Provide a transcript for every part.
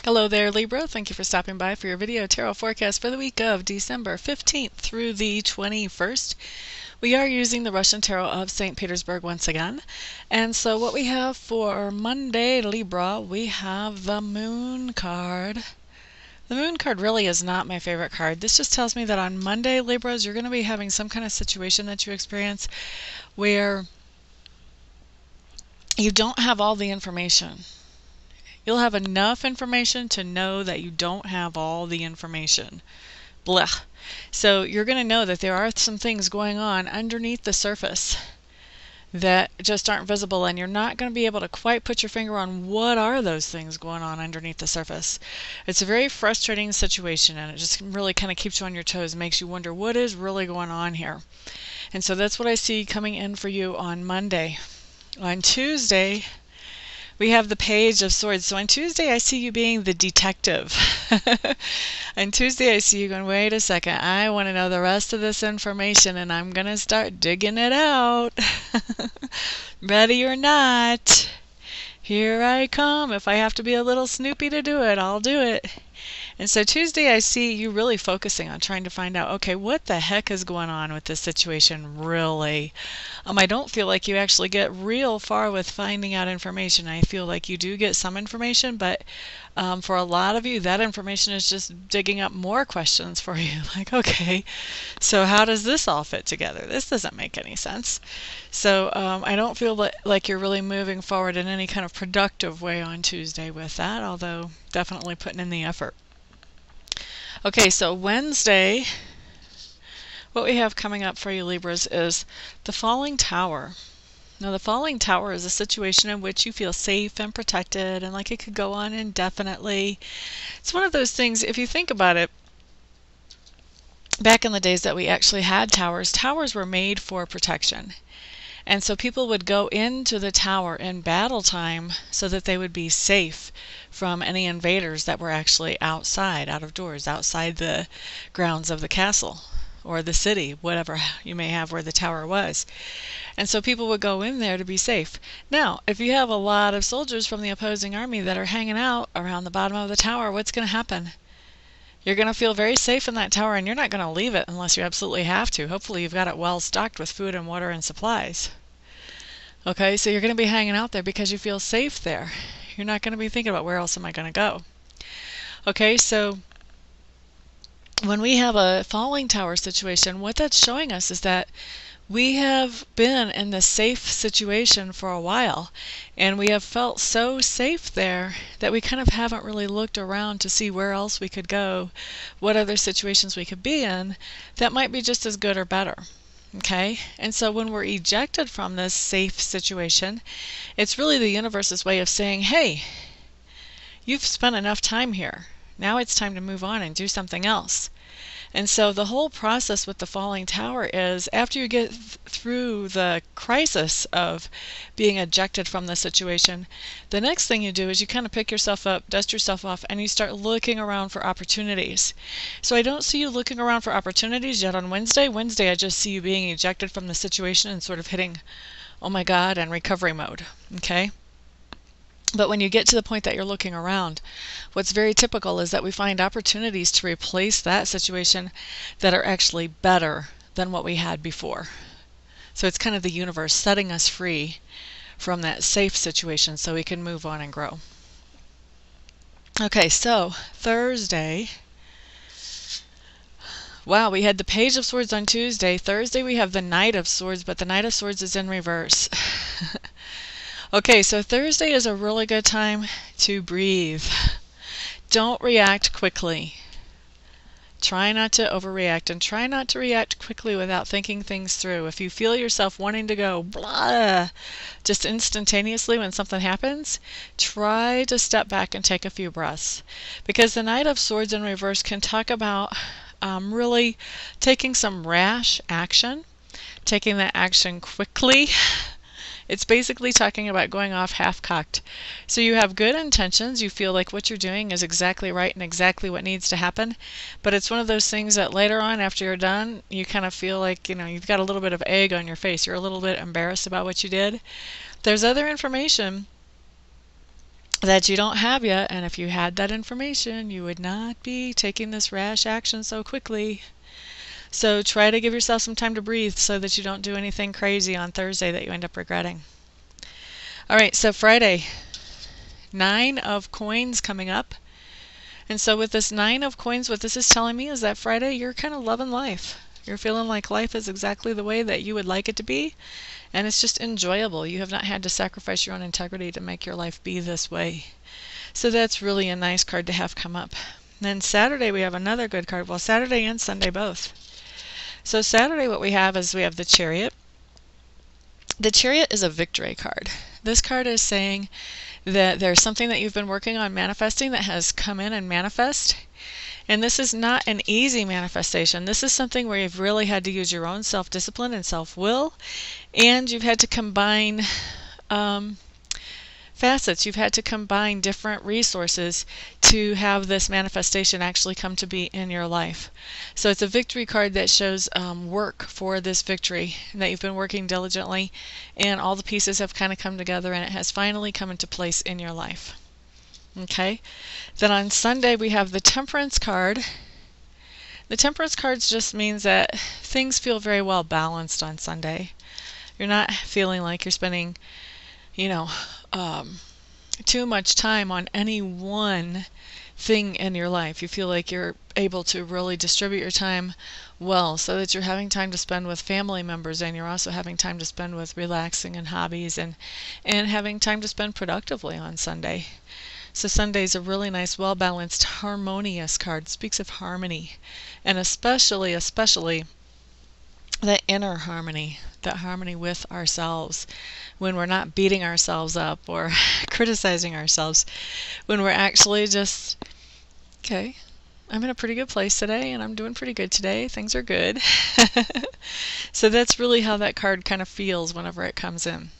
Hello there, Libra. Thank you for stopping by for your video tarot forecast for the week of December 15th through the 21st. We are using the Russian Tarot of St. Petersburg once again. And so what we have for Monday, Libra, we have the Moon card. The Moon card really is not my favorite card. This just tells me that on Monday, Libras, you're going to be having some kind of situation that you experience where you don't have all the information. You'll have enough information to know that you don't have all the information. Blech. So you're going to know that there are some things going on underneath the surface that just aren't visible, and you're not going to be able to quite put your finger on what are those things going on underneath the surface. It's a very frustrating situation, and it just really kind of keeps you on your toes, makes you wonder what is really going on here. And so that's what I see coming in for you on Monday. On Tuesday, we have the Page of Swords. So on Tuesday, I see you being the detective. On Tuesday, I see you going, wait a second, I want to know the rest of this information, and I'm going to start digging it out. Ready or not, here I come. If I have to be a little snoopy to do it, I'll do it. And so Tuesday, I see you really focusing on trying to find out, okay, what the heck is going on with this situation, really? I don't feel like you actually get real far with finding out information. I feel like you do get some information, but for a lot of you, that information is just digging up more questions for you. Like, okay, so how does this all fit together? This doesn't make any sense. So I don't feel like you're really moving forward in any kind of productive way on Tuesday with that, although definitely putting in the effort. Okay, so Wednesday, what we have coming up for you, Libras, is the Falling Tower. Now, the Falling Tower is a situation in which you feel safe and protected, and like it could go on indefinitely. It's one of those things, if you think about it, back in the days that we actually had towers, towers were made for protection. And so people would go into the tower in battle time so that they would be safe from any invaders that were actually outside, out of doors, outside the grounds of the castle or the city, whatever you may have where the tower was. And so people would go in there to be safe. Now, if you have a lot of soldiers from the opposing army that are hanging out around the bottom of the tower, what's going to happen? You're going to feel very safe in that tower, and you're not going to leave it unless you absolutely have to. Hopefully you've got it well stocked with food and water and supplies. Okay, so you're going to be hanging out there because you feel safe there. You're not going to be thinking about where else am I going to go. Okay, so when we have a falling tower situation, what that's showing us is that we have been in this safe situation for a while, and we have felt so safe there that we kind of haven't really looked around to see where else we could go, what other situations we could be in that might be just as good or better. Okay, and so when we're ejected from this safe situation, it's really the universe's way of saying, hey, you've spent enough time here. Now it's time to move on and do something else. And so the whole process with the Falling Tower is after you get through the crisis of being ejected from the situation, the next thing you do is you kind of pick yourself up, dust yourself off, and you start looking around for opportunities. So I don't see you looking around for opportunities yet on Wednesday. Wednesday, I just see you being ejected from the situation and sort of hitting, oh my God, and recovery mode. Okay? But when you get to the point that you're looking around, what's very typical is that we find opportunities to replace that situation that are actually better than what we had before. So it's kind of the universe setting us free from that safe situation so we can move on and grow. Okay, so Thursday. Wow, we had the Page of Swords on Tuesday. Thursday we have the Knight of Swords, but the Knight of Swords is in reverse. Okay, so Thursday is a really good time to breathe. Don't react quickly. Try not to overreact, and try not to react quickly without thinking things through. If you feel yourself wanting to go blah just instantaneously when something happens, try to step back and take a few breaths. Because the Knight of Swords in reverse can talk about really taking some rash action, taking that action quickly. It's basically talking about going off half-cocked. So you have good intentions, you feel like what you're doing is exactly right and exactly what needs to happen, but it's one of those things that later on after you're done, you kind of feel like, you know, you've got a little bit of egg on your face. You're a little bit embarrassed about what you did. There's other information that you don't have yet, and if you had that information, you would not be taking this rash action so quickly. So try to give yourself some time to breathe so that you don't do anything crazy on Thursday that you end up regretting. All right, so Friday, 9 of coins coming up. And so with this 9 of coins, what this is telling me is that Friday, you're kind of loving life. You're feeling like life is exactly the way that you would like it to be, and it's just enjoyable. You have not had to sacrifice your own integrity to make your life be this way. So that's really a nice card to have come up. And then Saturday, we have another good card. Well, Saturday and Sunday both. So Saturday, what we have is we have the Chariot. The Chariot is a victory card. This card is saying that there's something that you've been working on manifesting that has come in and manifest. And this is not an easy manifestation. This is something where you've really had to use your own self-discipline and self-will, and you've had to combine facets. You've had to combine different resources to have this manifestation actually come to be in your life. So it's a victory card that shows work for this victory, and that you've been working diligently, and all the pieces have kind of come together, and it has finally come into place in your life. Okay, then on Sunday we have the Temperance card. The Temperance card just means that things feel very well balanced on Sunday. You're not feeling like you're spending, too much time on any one thing in your life. You feel like you're able to really distribute your time well, so that you're having time to spend with family members, and you're also having time to spend with relaxing and hobbies, and having time to spend productively on Sunday. So Sunday is a really nice, well-balanced, harmonious card. It speaks of harmony, and especially that inner harmony, that harmony with ourselves, when we're not beating ourselves up or criticizing ourselves, when we're actually just, okay, I'm in a pretty good place today, and I'm doing pretty good today. Things are good. So that's really how that card kind of feels whenever it comes in.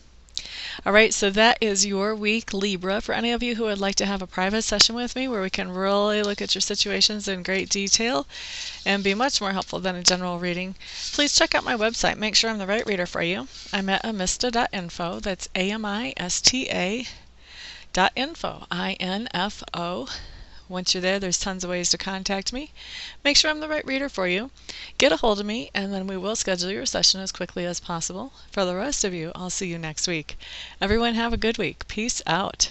All right, so that is your week, Libra. For any of you who would like to have a private session with me where we can really look at your situations in great detail and be much more helpful than a general reading, please check out my website. Make sure I'm the right reader for you. I'm at amista.info. That's amista.info. I-N-F-O. Once you're there, there's tons of ways to contact me. Make sure I'm the right reader for you. Get a hold of me, and then we will schedule your session as quickly as possible. For the rest of you, I'll see you next week. Everyone have a good week. Peace out.